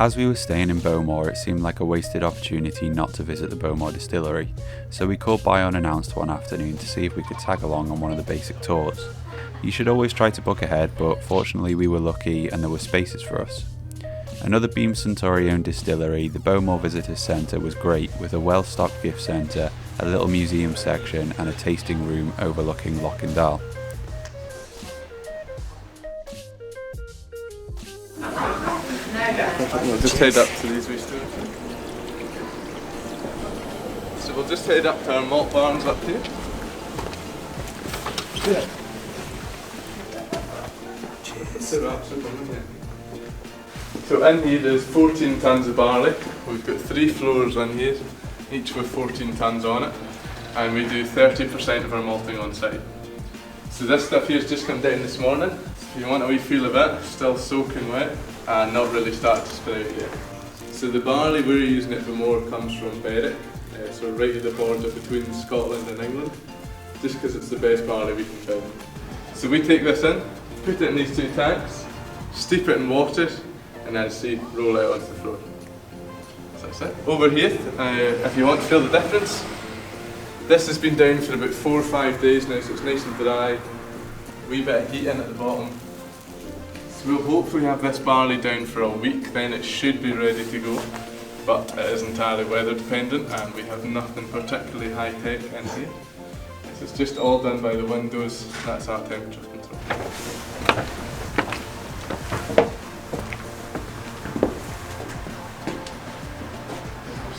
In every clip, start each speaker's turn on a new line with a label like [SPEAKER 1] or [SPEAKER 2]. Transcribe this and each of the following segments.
[SPEAKER 1] As we were staying in Bowmore, it seemed like a wasted opportunity not to visit the Bowmore distillery, so we called by unannounced one afternoon to see if we could tag along on one of the basic tours. You should always try to book ahead, but fortunately we were lucky and there were spaces for us. Another Beam Suntory-owned distillery, the Bowmore Visitor Centre was great, with a well-stocked gift centre, a little museum section and a tasting room overlooking Loch and Dal.
[SPEAKER 2] We'll just head up to these wee stores. So we'll just head up to our malt barns up here. Yeah. Cheers. So in here there's 14 tonnes of barley. We've got 3 floors in here, each with 14 tonnes on it. And we do 30% of our malting on site. So this stuff here's just come down this morning. If you want a wee feel of it, still soaking wet and not really started to sprout yet. So the barley we're using at Bowmore comes from Berwick, so right at the border between Scotland and England, just because it's the best barley we can find. So we take this in, put it in these 2 tanks, steep it in water, and then roll it out onto the floor. So that's it. Over here, if you want to feel the difference, this has been down for about 4 or 5 days now, so it's nice and dry. Wee bit of heat in at the bottom. So we'll hopefully have this barley down for a week, then it should be ready to go. But it is entirely weather dependent and we have nothing particularly high tech in here. So it's just all done by the windows, that's our temperature control.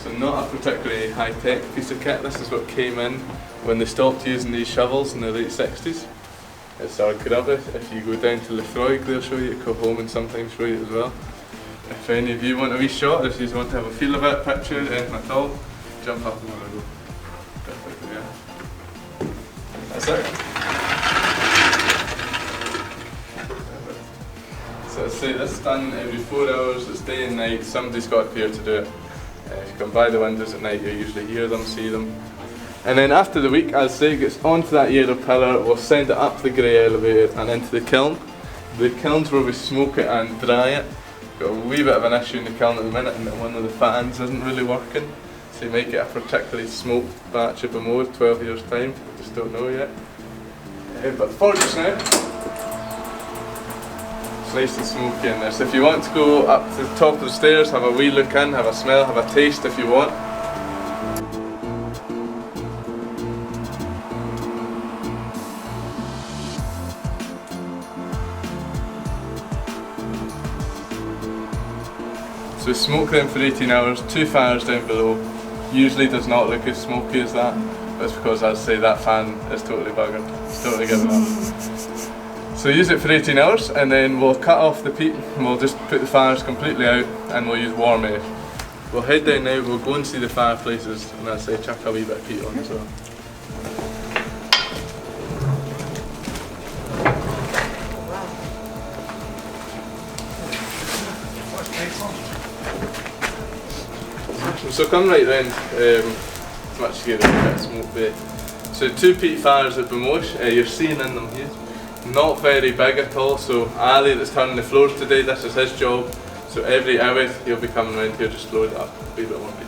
[SPEAKER 2] So not a particularly high tech piece of kit, this is what came in when they stopped using these shovels in the late 60s. It's our grubber. If you go down to Lefroy, they'll show you, go home and sometimes show you as well. If any of you want a wee shot, if you want to have a feel of it, picture, anything at all, jump up and have a go. Perfect, yeah. That's it. So I say this is done every 4 hours, it's day and night, somebody's got up here to do it. If you come by the windows at night, you usually hear them, see them. And then after the week, as I say, it gets onto that yellow pillar, we'll send it up the grey elevator and into the kiln. The kiln's where we smoke it and dry it. Got a wee bit of an issue in the kiln at the minute, and one of the fans isn't really working. So you might get a particularly smoked batch of Bowmore 12 years time, we just don't know yet. But for just now, it's nice and smoky in there. So if you want to go up to the top of the stairs, have a wee look in, have a smell, have a taste if you want. So we smoke them for 18 hours, 2 fires down below. Usually does not look as smoky as that, but it's because, as I say, that fan is totally buggered. It's totally given up. So use it for 18 hours and then we'll cut off the peat and we'll just put the fires completely out and we'll use warm air. We'll head down now, we'll go and see the fireplaces and as I say, chuck a wee bit of peat on as well. So come right round, as much as you get a bit of smoke there. So 2 peat fires at Bowmore, you're seeing in them here. Not very big at all, so Ali that's turning the floors today, this is his job. So every hour he'll be coming around here just load it up, a wee bit more peat.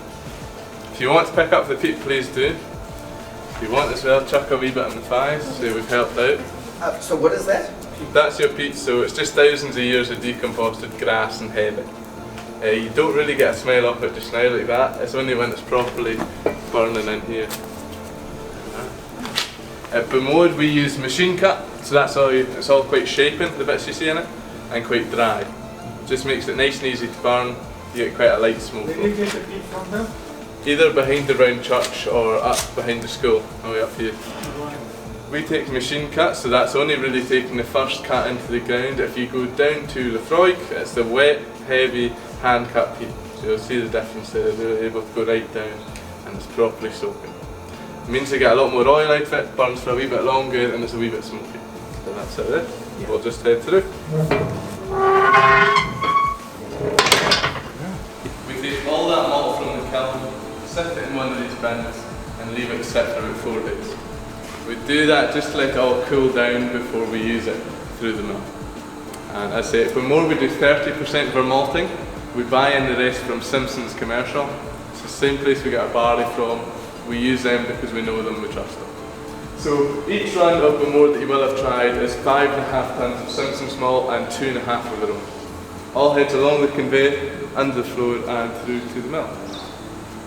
[SPEAKER 2] If you want to pick up the peat, please do. If you want as well, chuck a wee bit in the fires, so we've helped out.
[SPEAKER 3] So what is that?
[SPEAKER 2] That's your peat, so it's just thousands of years of decomposted grass and heather. You don't really get a smell of it just now like that, it's only when it's properly burning in here. At Bowmore we use machine cut, so that's all it's all quite shapen, the bits you see in it, and quite dry. Just makes it nice and easy to burn, you get quite a light smoke.
[SPEAKER 3] Where do you get the peat from now?
[SPEAKER 2] Either behind the round church or up behind the school, all the way up here. We take machine cut, so that's only really taking the first cut into the ground. If you go down to Lefroy, it's the wet, heavy, hand cut peat. So you'll see the difference there, they're able to go right down and it's properly soaking. It means you get a lot more oil out of it, burns for a wee bit longer and it's a wee bit smoky. So that's it there. We'll just head through. We take all that malt from the kiln, sit it in one of these bins and leave it sit for about 4 days. We do that just to let it all cool down before we use it through the mill. And as I say, for more we do 30% of our malting We buy in the rest from Simpson's Commercial. It's the same place we get our barley from. We use them because we know them, we trust them. So each round of Bowmore that you will have tried is 5.5 tons of Simpson's malt and 2.5 of their own. All heads along the conveyor, under the floor and through to the mill.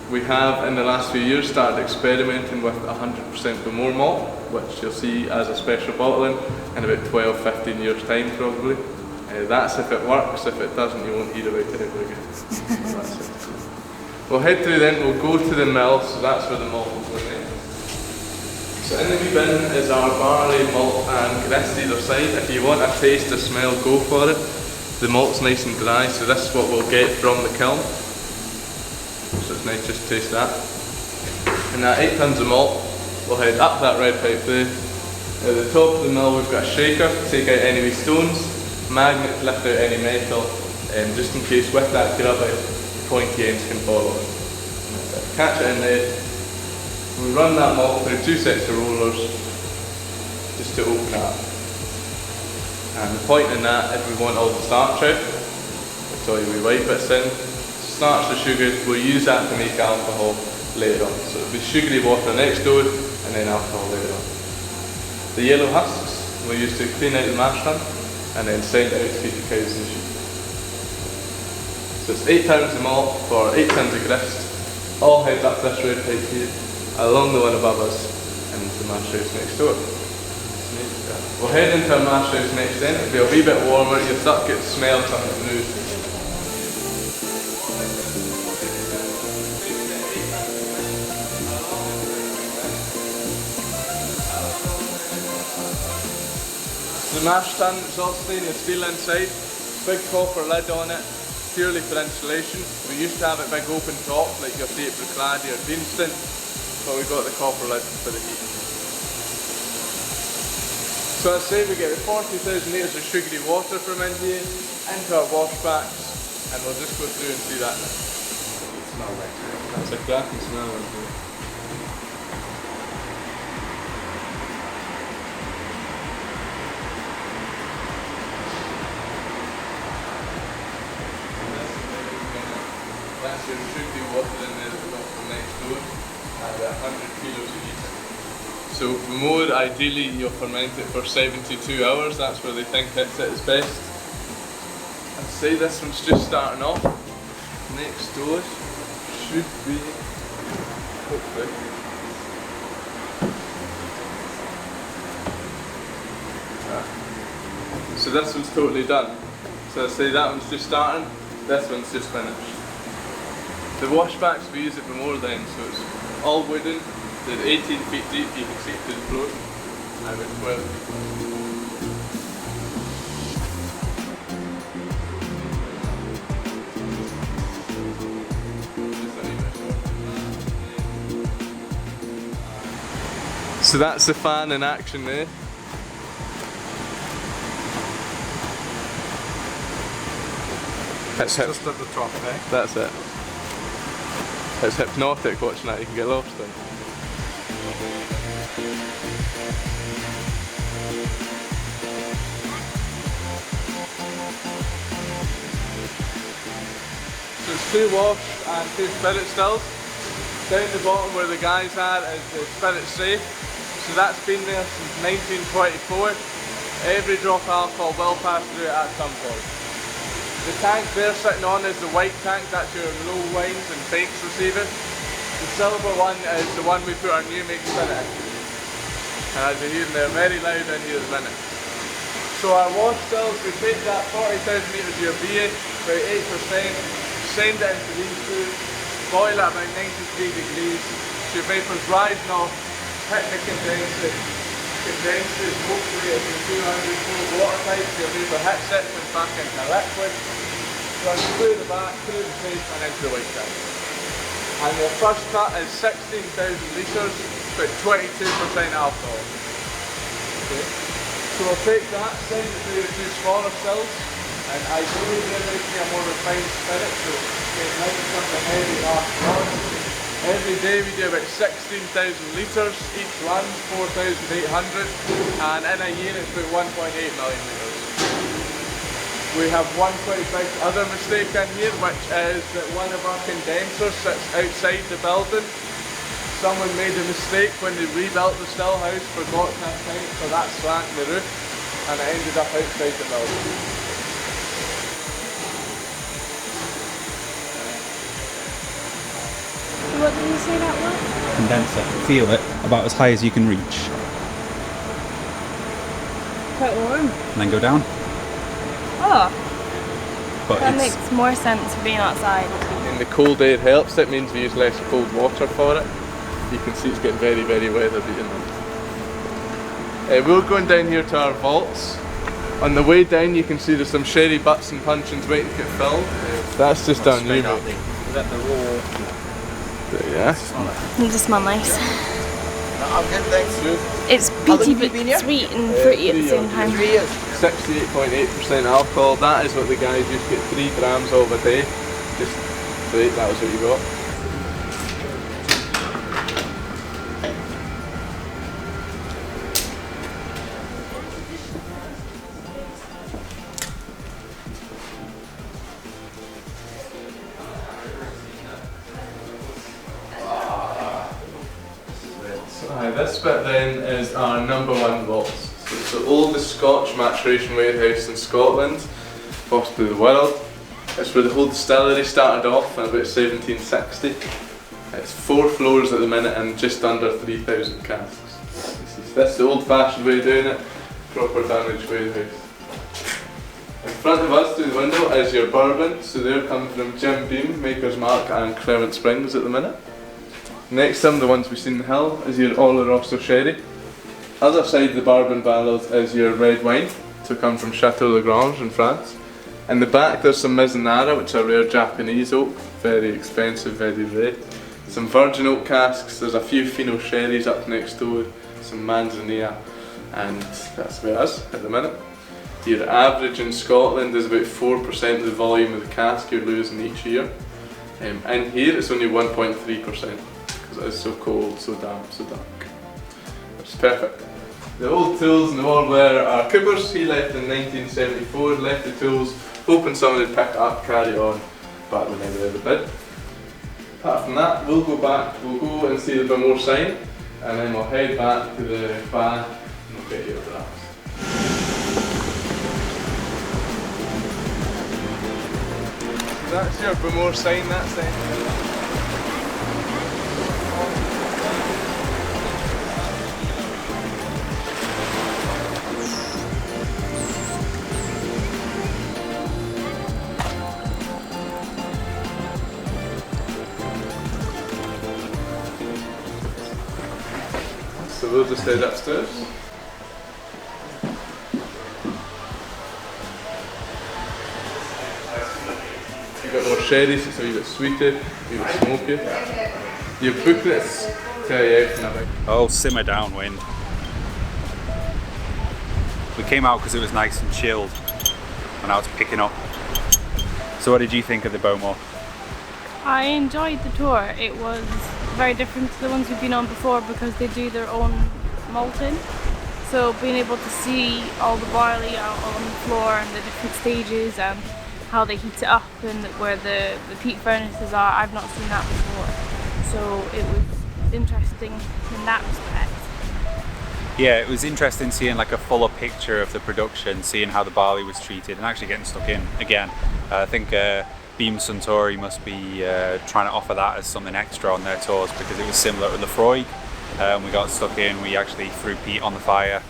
[SPEAKER 2] We have in the last few years started experimenting with 100% Bowmore malt, which you'll see as a special bottling in about 12-15 years time probably. That's if it works, if it doesn't you won't hear about it ever again. That's it. We'll head through then, we'll go to the mill, so that's where the malt will go in. So in the wee bin is our barley, malt and grist either side. If you want a taste, a smell, go for it. The malt's nice and dry, so this is what we'll get from the kiln. So it's nice just to taste that. And that 8 tons of malt, we'll head up that red pipe there. At the top of the mill we've got a shaker to take out any wee stones, magnet to lift out any metal, just in case with that grubby, the pointy ends can fall on. Catch it in there. We run that malt through 2 sets of rollers just to open it up. And the point in that, if we want all the starch out, which all your wee white bits in, starch the sugar, we'll use that to make alcohol later on. So it'll be sugary water next door and then alcohol later on. The yellow husks we'll use to clean out the mash tun and then send it out to feed the cows and sheep. So it's 8 pounds of malt for 8 tons of grist, all heads up this red pipe here, along the one above us and into the mash house next door. We'll head into our mash house next then, it'll be a wee bit warmer, you'll start to get the smell coming through. The mash tun is all stainless steel inside, big copper lid on it, purely for insulation. We used to have it big open top like you'll see at Bruichladdich or Deanston, but we got the copper lid for the heat. So as I say, we get 40,000 litres of sugary water from in here into our washbacks, and we'll just go through and see that now. It smells like it. That's a cracking smell in here. That's your sugary water in there that we got from next door, and 100 kilos of heat. So Bowmore, ideally you'll ferment it for 72 hours, that's where they think it's at its best. I'd say this one's just starting off. Next door should be, hopefully. So this one's totally done. So I'd say that one's just starting, this one's just finished. The washbacks we use at Bowmore then, so it's all wooden. They're 18 feet deep, you can see it to the floor, and about 12 feet. So that's the fan in action there.
[SPEAKER 3] It's just at the top, eh?
[SPEAKER 2] That's it. It's hypnotic watching that, you can get lost in. So it's 2 wash and 2 spirit stills. Down the bottom where the guys are is the spirit safe. So that's been there since 1924. Every drop of alcohol will pass through it at some point. The tank they're sitting on is the white tank, that's your low wines and fakes receiver. The silver one is the one we put our new mix spirit in. And as you're hearing, they're very loud in here at the minute. So our wash stills, we take that 40,000 litres of your beer, about 8%, send it into these two, boil it about 93 degrees, so your vapours rising off, hit the condenser. Condenses hopefully at the 200 water pipe, so your vapour hits it, comes back into liquid, runs through the back, through the safe and into the white tank. And your first cut is 16,000 litres, about 22% alcohol. Okay. So we'll take that, send it through your 2 smaller stills, and ideally they're making a more refined spirit, so it might be something heavy after all. Every day we do about 16,000 litres, each run 4,800, and in a year it's about 1.8 million litres. We have one quite big other mistake in here, which is that one of our condensers sits outside the building. Someone made a mistake when they rebuilt the still house, forgot to account for that slant in the roof, and it ended up outside the building.
[SPEAKER 4] What did you say that was?
[SPEAKER 1] Condenser. Feel it, about as high as you can reach.
[SPEAKER 4] Quite warm.
[SPEAKER 1] And then go down.
[SPEAKER 4] Oh,
[SPEAKER 1] But
[SPEAKER 4] that
[SPEAKER 1] it's,
[SPEAKER 4] makes more sense for being outside.
[SPEAKER 2] And the cold air helps, it means we use less cold water for it. You can see it's getting very, very weather beaten. We're going down here to our vaults. On the way down you can see there's some sherry butts and puncheons waiting to get filled. That's just our new milk.
[SPEAKER 3] Is that the raw?
[SPEAKER 2] Yeah.
[SPEAKER 4] It just smell nice.
[SPEAKER 3] I'm good, thanks.
[SPEAKER 4] It's
[SPEAKER 3] How long
[SPEAKER 4] peaty
[SPEAKER 3] have you
[SPEAKER 4] but
[SPEAKER 3] been here?
[SPEAKER 4] sweet and fruity at the same time.
[SPEAKER 3] 3 years.
[SPEAKER 2] 68.8% alcohol, that is what the guys used to get 3 grams of a day. Just straight, that was what you got. This bit then is our #1 vaults. So it's the oldest Scotch maturation warehouse in Scotland, possibly the world. It's where the whole distillery started off in about 1760. It's 4 floors at the minute and just under 3,000 casks. This is the old fashioned way of doing it, proper damage warehouse. In front of us through the window is your bourbon, so they're coming from Jim Beam, Maker's Mark and Clement Springs at the minute. Next, some of the ones we've seen in the hill is your Oloroso sherry. Other side of the bourbon barrels is your red wine, to come from Chateau Lagrange in France. In the back there's some Mizunara, which are rare Japanese oak, very expensive, very rare. Some virgin oak casks, there's a few Fino sherries up next door, some Manzanilla, and that's about us at the minute. Your average in Scotland is about 4% of the volume of the cask you're losing each year. In here it's only 1.3%. It is so cold, so damp, so dark. It's perfect. The old tools in the world were our coopers. He left in 1974, left the tools, hoping someone would pick it up, carry on, but we never ever did. Apart from that, we'll go and see the Bowmore sign, and then we'll head back to the van and we'll get your drafts. That's your Bowmore sign, that's it. So we'll just head upstairs. You've got more sherries, it's a wee bit sweeter, a wee bit smokier. Your booklets tell you everything about.
[SPEAKER 1] oh, simmer down, wind. We came out because it was nice and chilled, and now it's picking up. So what did you think of the Bowmore?
[SPEAKER 4] I enjoyed the tour. It was very different to the ones we've been on before because they do their own malting. So being able to see all the barley out on the floor and the different stages and how they heat it up and where the peat furnaces are, I've not seen that before. So it was interesting in that respect.
[SPEAKER 1] Yeah, it was interesting seeing like a fuller picture of the production, seeing how the barley was treated and actually getting stuck in again. I think Beam Suntory must be trying to offer that as something extra on their tours because it was similar to Lefroy. We got stuck in, we actually threw peat on the fire.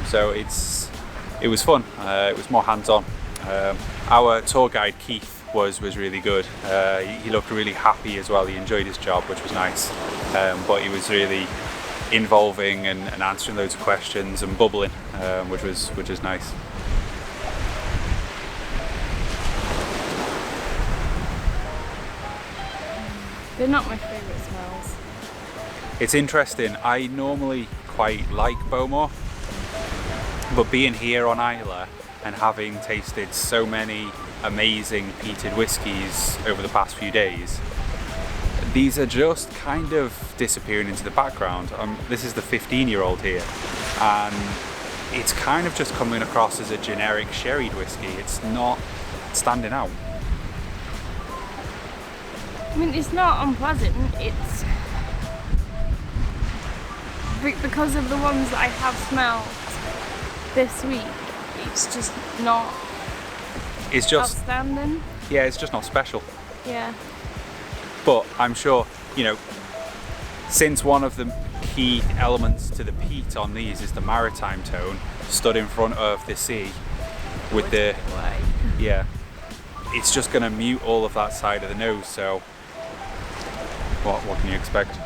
[SPEAKER 1] So it was fun, it was more hands-on. Our tour guide Keith was really good. He looked really happy as well, he enjoyed his job, which was nice. But he was really involving and answering loads of questions and bubbling, which was nice.
[SPEAKER 4] They're not my favourite smells.
[SPEAKER 1] It's interesting, I normally quite like Bowmore, but being here on Islay and having tasted so many amazing peated whiskies over the past few days, these are just kind of disappearing into the background. This is the 15-year-old here, and it's kind of just coming across as a generic sherried whiskey. It's not standing out.
[SPEAKER 4] I mean, it's not unpleasant. It's because of the ones that I have smelled this week. It's just not.
[SPEAKER 1] It's just
[SPEAKER 4] outstanding.
[SPEAKER 1] Yeah, it's just not special.
[SPEAKER 4] Yeah.
[SPEAKER 1] But I'm sure, you know, since one of the key elements to the peat on these is the maritime tone, stood in front of the sea with the yeah, it's just going to mute all of that side of the nose. So what can you expect?